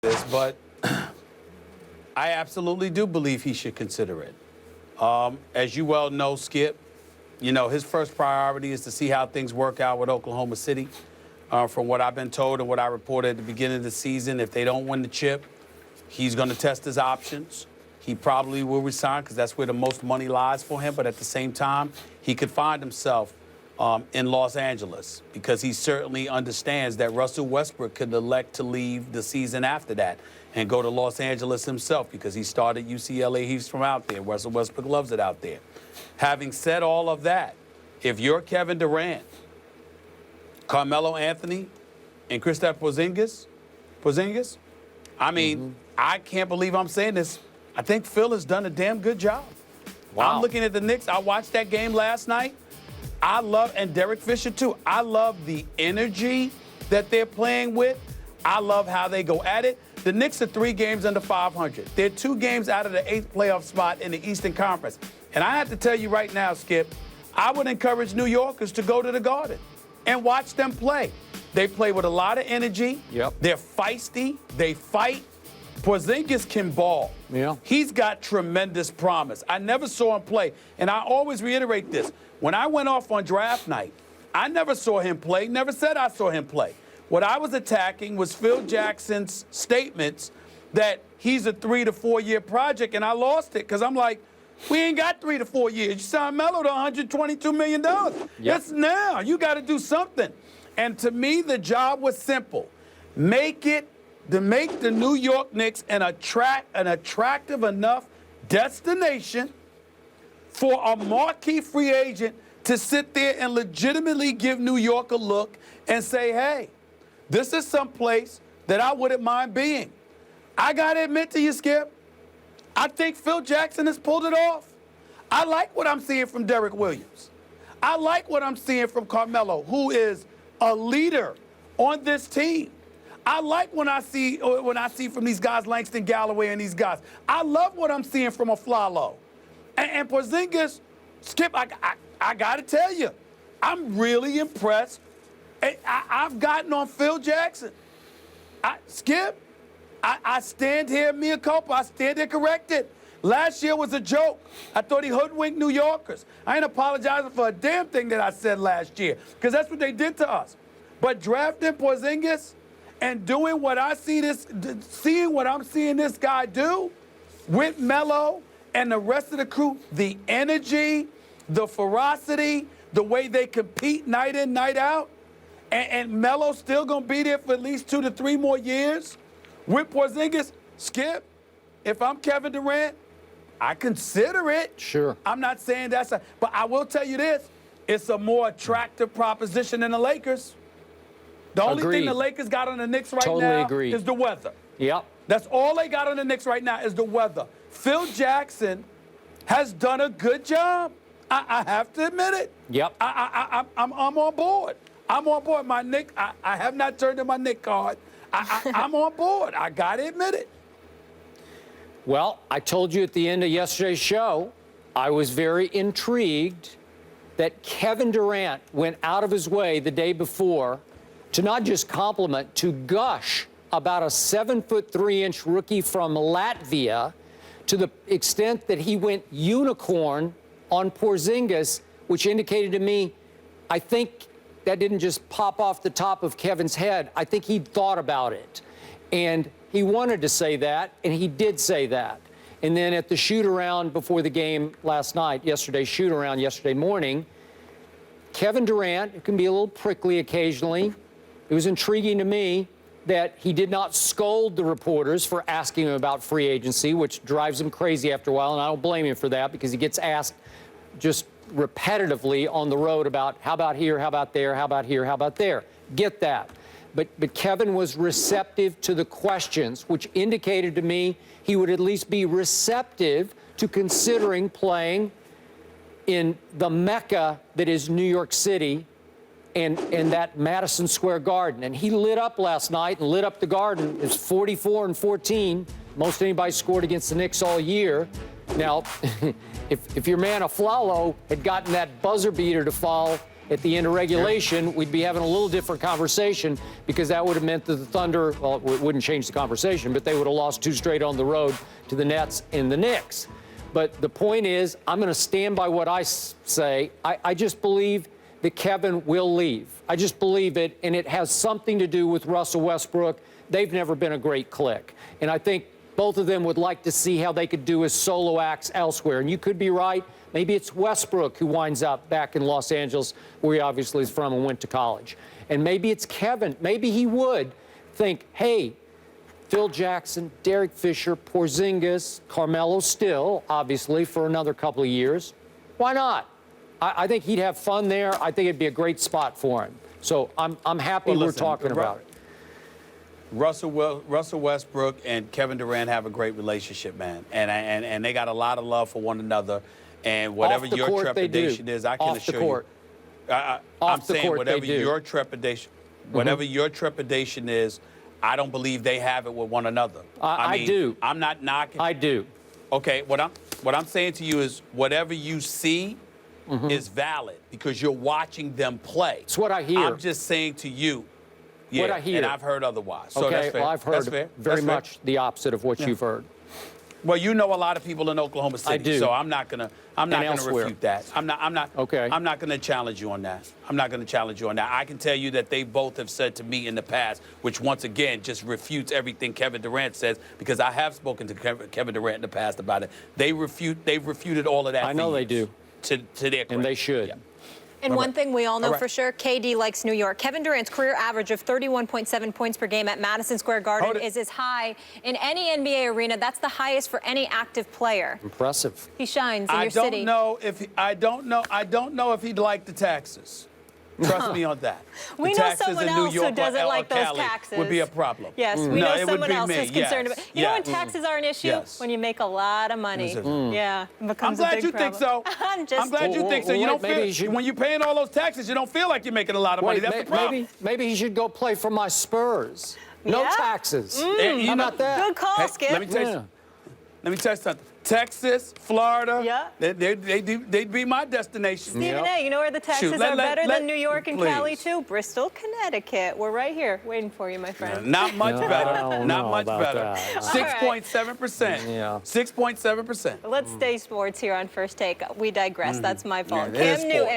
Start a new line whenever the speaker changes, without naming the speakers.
this, but I absolutely do believe he should consider it. As you well know, Skip, you know, his first priority is to see how things work out with Oklahoma City. From what I've been told and what I reported at the beginning of the season, if they don't win the chip, he's going to test his options. He probably will resign because that's where the most money lies for him. But at the same time, he could find himself in Los Angeles because he certainly understands that Russell Westbrook could elect to leave the season after that and go to Los Angeles himself because he started UCLA. He's from out there. Russell Westbrook loves it out there. Having said all of that, if you're Kevin Durant, Carmelo Anthony, and Kristaps Porzingis, I mean, I can't believe I'm saying this. I think Phil has done a damn good job.
Wow.
I'm looking at the Knicks. I watched that game last night. I love, and Derek Fisher too, I love the energy that they're playing with. I love how they go at it. The Knicks are 3 games under 500. They're 2 games out of the 8th playoff spot in the Eastern Conference. And I have to tell you right now, Skip, I would encourage New Yorkers to go to the Garden and watch them play. They play with a lot of energy.
Yep.
They're feisty. They fight. Porzingis can ball.
Yeah.
He's got tremendous promise. I never saw him play. And I always reiterate this. When I went off on draft night, I never saw him play, never said I saw him play. What I was attacking was Phil Jackson's statements that he's a 3 to 4 year project, and I lost it because I'm like, we ain't got 3 to 4 years. You signed Melo to $122 million.
Yep.
That's now. You got to do something. And to me, the job was simple. Make the New York Knicks an attractive enough destination for a marquee free agent to sit there and legitimately give New York a look and say, hey, this is some place that I wouldn't mind being. I got to admit to you, Skip, I think Phil Jackson has pulled it off. I like what I'm seeing from Derek Williams. I like what I'm seeing from Carmelo, who is a leader on this team. I like when I see from these guys, Langston Galloway and these guys. I love what I'm seeing from Aflalo. And Porzingis, Skip, I got to tell you, I'm really impressed. I've gotten on Phil Jackson. Skip, I stand here, mea culpa. I stand here corrected. Last year was a joke. I thought he hoodwinked New Yorkers. I ain't apologizing for a damn thing that I said last year because that's what they did to us. But drafting Porzingis and doing what I seeing what I'm seeing this guy do with Melo and the rest of the crew, the energy, the ferocity, the way they compete night in, night out, and Melo's still going to be there for at least 2 to 3 more years. With Porzingis, Skip, if I'm Kevin Durant, I consider it.
Sure.
I'm not saying but I will tell you this, it's a more attractive proposition than the Lakers. The only thing the Lakers got on the Knicks right now is the weather.
Yep.
That's all they got on the Knicks right now is the weather. Phil Jackson has done a good job. I have to admit it.
Yep.
I'm on board. I'm on board. My Knick, I have not turned in my Knick card. I'm on board. I got to admit it.
Well, I told you at the end of yesterday's show, I was very intrigued that Kevin Durant went out of his way the day before to not just compliment, to gush about a 7'3" rookie from Latvia, to the extent that he went unicorn on Porzingis, which indicated to me, I think that didn't just pop off the top of Kevin's head. I think he'd thought about it. And he wanted to say that, and he did say that. And then at the shoot-around before the game last night, yesterday's shoot-around yesterday morning, Kevin Durant, it can be a little prickly occasionally. It was intriguing to me that he did not scold the reporters for asking him about free agency, which drives him crazy after a while, and I don't blame him for that because he gets asked just repetitively on the road about how about here, how about there, how about here, how about there. Get that. But Kevin was receptive to the questions, which indicated to me he would at least be receptive to considering playing in the Mecca that is New York City and that Madison Square Garden. And he lit up last night and lit up the Garden. It was 44-14, most anybody scored against the Knicks all year. Now, if your man Aflalo had gotten that buzzer beater to fall at the end of regulation, we'd be having a little different conversation because that would have meant that the Thunder, well, it wouldn't change the conversation, but they would have lost 2 straight on the road to the Nets and the Knicks. But the point is, I'm going to stand by what I say. I just believe that Kevin will leave. I just believe it, and it has something to do with Russell Westbrook. They've never been a great clique. And I think both of them would like to see how they could do as solo acts elsewhere. And you could be right. Maybe it's Westbrook who winds up back in Los Angeles, where he obviously is from and went to college. And maybe it's Kevin. Maybe he would think, hey, Phil Jackson, Derek Fisher, Porzingis, Carmelo still, obviously, for another couple of years. Why not? I think he'd have fun there. I think it'd be a great spot for him. So I'm happy we're talking about it.
Russell Westbrook and Kevin Durant have a great relationship, man. And they got a lot of love for one another. And whatever your trepidation is, I can assure you. I'm saying whatever your trepidation, whatever your trepidation is, I don't believe they have it with one another.
I do.
I'm not knocking.
I do.
Okay, what I'm saying to you is whatever you see is valid because you're watching them play.
It's what I hear.
I'm just saying to you,
what I hear.
And I've heard otherwise. So
okay,
that's fair.
well, I've heard very much the opposite of what you've heard.
Well, you know a lot of people in Oklahoma City,
I do.
so I'm not gonna refute that. I'm not gonna challenge you on that. I'm not gonna challenge you on that. I can tell you that they both have said to me in the past, which once again just refutes everything Kevin Durant says, because I have spoken to Kevin Durant in the past about it. They've refuted all of that.
I know they do.
To their credit.
And they should.
Yeah. And one thing we all know for sure, KD likes New York. Kevin Durant's career average of 31.7 points per game at Madison Square Garden is as high in any NBA arena. That's the highest for any active player.
Impressive.
He shines in your
I
city.
don't know if he'd like the taxes. Trust me on that.
We know someone else who doesn't like those taxes.
Would be a problem.
Yes, we know someone else
me.
who's concerned about. You know when taxes are an issue?
Yes.
When you make a lot of money. Yeah, it becomes
I'm glad
a big
you
problem.
think so.
I'm
glad you think so. You don't feel when you're paying all those taxes, you don't feel like you're making a lot of money. That's the problem.
Maybe he should go play for my Spurs. No taxes.
How
about that?
Good call, Skip.
Let me tell you something. Texas, Florida, they'd be my destination.
Stephen A., you know where the taxes are better than New York and Cali, too? Bristol, Connecticut. We're right here waiting for you, my friend.
Not much better. Not much better.
6.7%.
Yeah. 6.7%.
Let's stay sports here on First Take. We digress. That's my fault.
Yeah,
Cam Newton will